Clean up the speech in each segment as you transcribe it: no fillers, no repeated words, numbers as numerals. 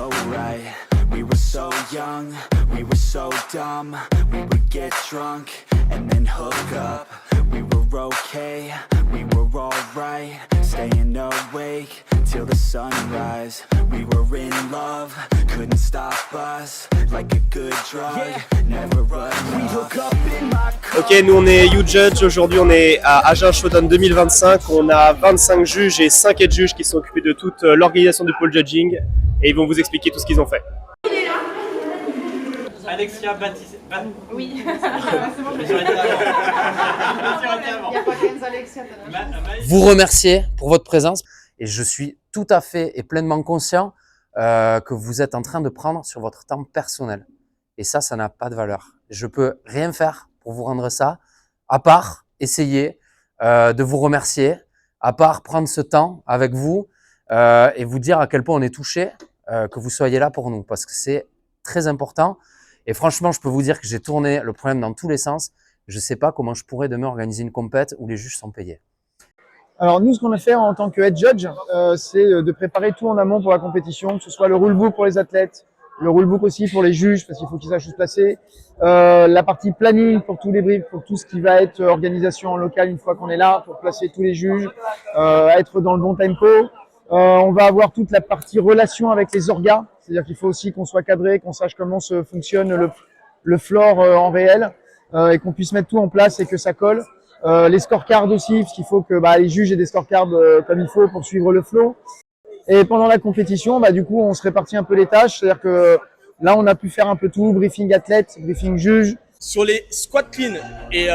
so right. We were so young, we were so dumb. We would get drunk and then hook up. We were okay, we were alright. Staying awake till the sunrise. We were in love, couldn't stop us. Like a good drug, never run. We hook up in my car. Ok, nous on est YouJudge, aujourd'hui on est à Agen Showdown 2025, on a 25 juges et 5 aides-juges qui sont occupés de toute l'organisation du pole judging et ils vont vous expliquer tout ce qu'ils ont fait. Alexia Baptiste. Oui. C'est bon, je me suis arrêté avant. Vous remercier pour votre présence et je suis tout à fait et pleinement conscient que vous êtes en train de prendre sur votre temps personnel. Et ça n'a pas de valeur. Je peux rien faire pour vous rendre ça, à part essayer de vous remercier, à part prendre ce temps avec vous et vous dire à quel point on est touché que vous soyez là pour nous, parce que c'est très important. Et franchement, je peux vous dire que j'ai tourné le problème dans tous les sens. Je ne sais pas comment je pourrais demain organiser une compète où les juges sont payés. Alors nous, ce qu'on a fait en tant que head judge, c'est de préparer tout en amont pour la compétition, que ce soit le rulebook pour les athlètes, le rulebook aussi pour les juges, parce qu'il faut qu'ils sachent où se placer, la partie planning pour tous les briefs, pour tout ce qui va être organisation en local une fois qu'on est là, pour placer tous les juges, être dans le bon tempo. On va avoir toute la partie relation avec les orgas, c'est-à-dire qu'il faut aussi qu'on soit cadré, qu'on sache comment se fonctionne le floor en réel, et qu'on puisse mettre tout en place et que ça colle. Les scorecards aussi, parce qu'il faut que les juges aient des scorecards comme il faut pour suivre le flow. Et pendant la compétition, du coup, on se répartit un peu les tâches, c'est-à-dire que là, on a pu faire un peu tout, briefing athlète, briefing juge. Sur les squat clean et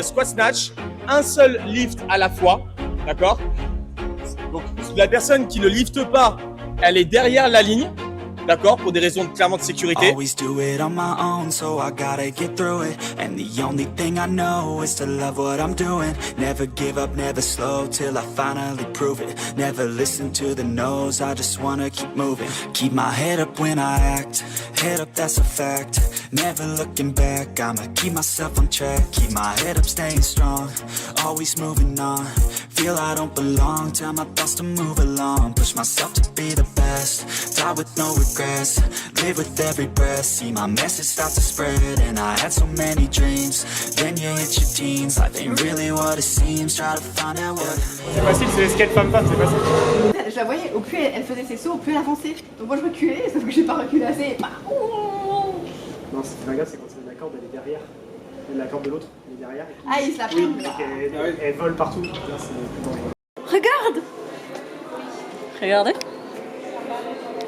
squat snatch, un seul lift à la fois, d'accord? Donc la personne qui ne lifte pas, elle est derrière la ligne, d'accord, pour des raisons clairement de sécurité. Always do it on my own, so I gotta get through it. And the only thing I know is to love what I'm doing. Never give up, never slow, till I finally prove it. Never listen to the no's, I just wanna keep moving. Keep my head up when I act, head up, that's a fact. Never looking back, I'ma keep myself on track. Keep my head up, staying strong, always moving on. Feel I don't belong, tell my thoughts to move along. Push myself to be the best, die with no regrets. Live with every breath, see my message start to spread. And I had so many dreams, then you hit your teens. Life ain't really what it seems, try to find out what it means. C'est facile, c'est les skate femme-femme, c'est facile. Je la voyais, au plus elle faisait ses sauts, au plus elle avançait. Donc moi je reculais, sauf que j'ai pas reculé assez. Non, ce qui regarde, c'est quand la corde elle est derrière. Et la corde de l'autre, elle est derrière. Ah, il se la prend. Oui, elle vole partout. Là, c'est plus dangereux. Regarde! Regardez.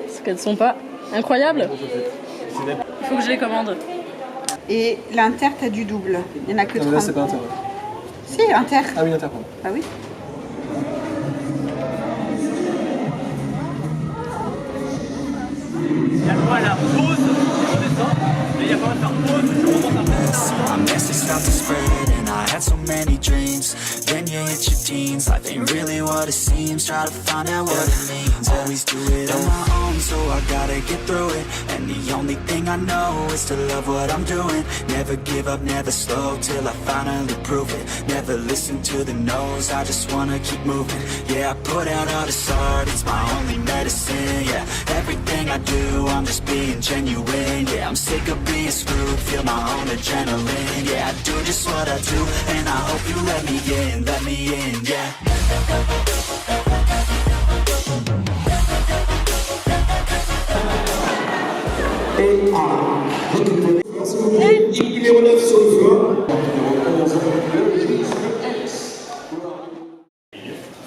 Parce qu'elles sont pas incroyables. Il faut que je les commande. Et l'inter, t'as du double. Il n'y en a que 30. Là, c'est pas inter. Si, inter. Ah oui, inter, pardon. Ah oui. Il y a quoi là? Pause, je redescends. Mais il y a pas de faire pause, je remonte après. See my message start to spread, and I had so many dreams. Then you hit your teens, life ain't really what it seems. Try to find out what it means. Always do it on my own, so I gotta get through it. And the only thing I know is to love what I'm doing. Never give up, never slow, till I finally prove it. Never listen to the no's, I just wanna keep moving. Yeah, I put out all this art, it's my only medicine. Yeah, everything I do, I'm just being genuine. Yeah, I'm sick of being screwed, feel my own adrenaline. Yeah, I do just what I do, and I hope you let me in, yeah. Il est relève sur le flanc.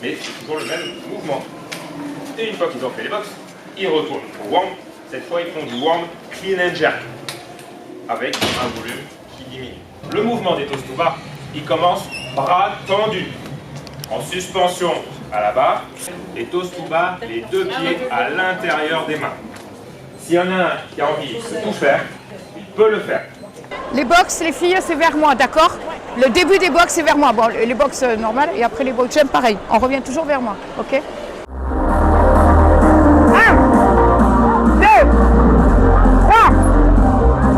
Mais c'est toujours le même mouvement. Et une fois qu'ils ont fait les box, ils retournent au warm. Cette fois, ils font du warm clean and jerk avec un volume qui diminue. Le mouvement des toes to bar, il commence bras tendus, en suspension à la barre, et toes to bar, les deux pieds à l'intérieur des mains. S'il y en a un qui a envie de tout faire, il peut le faire. Les box, les filles, c'est vers moi, d'accord? Le début des box, c'est vers moi. Bon, les box normales, et après les box jump, pareil. On revient toujours vers moi, ok? 1, 2, 3,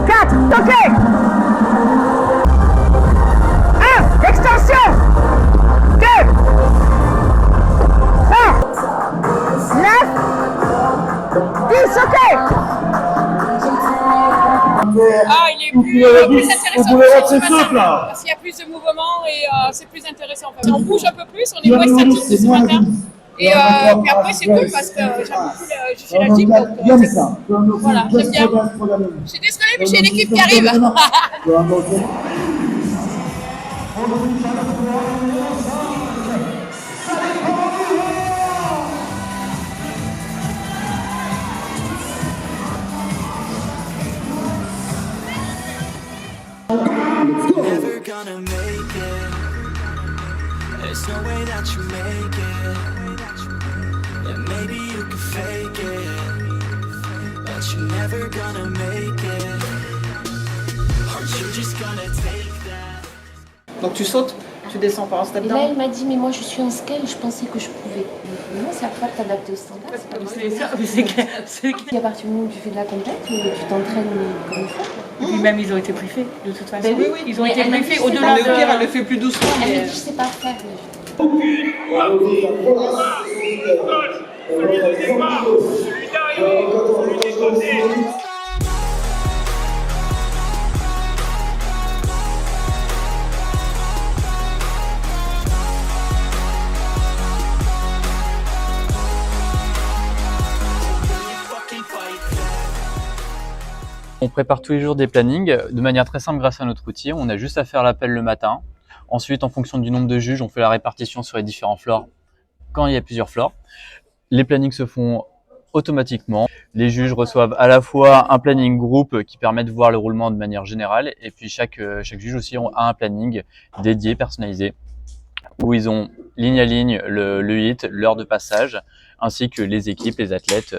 4, toquez! 1, extension! 2, 3, 9, 10, ok! il est plus intéressant que ce matin, parce qu'il y a plus de mouvement et c'est plus intéressant. On bouge un peu plus, on est moins statique que ce matin. Et puis après, c'est cool parce que je fais la gym, donc voilà, j'aime bien. Je suis désolée, mais j'ai une équipe qui arrive. Never gonna make it. There's no way that you make it. And maybe you can fake it, but you're never gonna make it. Are you just gonna take that? Donc tu sautes, tu descends par un step Et là, down. il m'a dit, mais moi je suis un scale, je pensais que je pouvais. Mais non, c'est à toi de t'adapter au standard. C'est pas C'est ça, mais c'est clair. C'est clair. Et à partir du moment où tu fais de la compète, tu t'entraînes comme il faut. Et puis même, ils ont été briefés, de toute façon. Ben oui, Ils ont mais été elle m'a dit, briefés je sais au-delà pas de... faire. Au pire, elle le fait plus doucement. Elle Mais... m'a dit, je sais pas faire. On prépare tous les jours des plannings de manière très simple grâce à notre outil. On a juste à faire l'appel le matin. Ensuite, en fonction du nombre de juges, on fait la répartition sur les différents floors quand il y a plusieurs floors. Les plannings se font automatiquement. Les juges reçoivent à la fois un planning groupe qui permet de voir le roulement de manière générale et puis chaque juge aussi a un planning dédié, personnalisé, où ils ont ligne à ligne le hit, l'heure de passage, ainsi que les équipes, les athlètes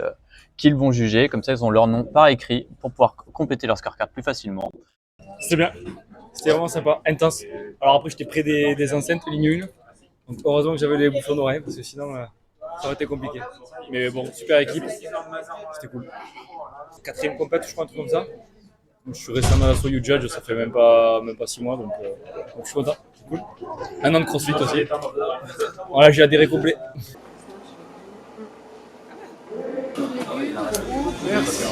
qu'ils vont juger. Comme ça, ils ont leur nom par écrit pour pouvoir compléter leur scorecard plus facilement. C'était bien. C'était vraiment sympa, intense. Alors après, j'étais près des enceintes, ligne 1. Donc heureusement que j'avais les bouffons d'oreilles parce que sinon, ça aurait été compliqué. Mais bon, super équipe. C'était cool. 4e compète, je crois, un truc comme ça. Donc, je suis récemment à la You Judge, ça fait même pas 6 mois. Donc je suis content. C'est cool. Un an de CrossFit aussi. Voilà, j'ai adhéré complet. Merci.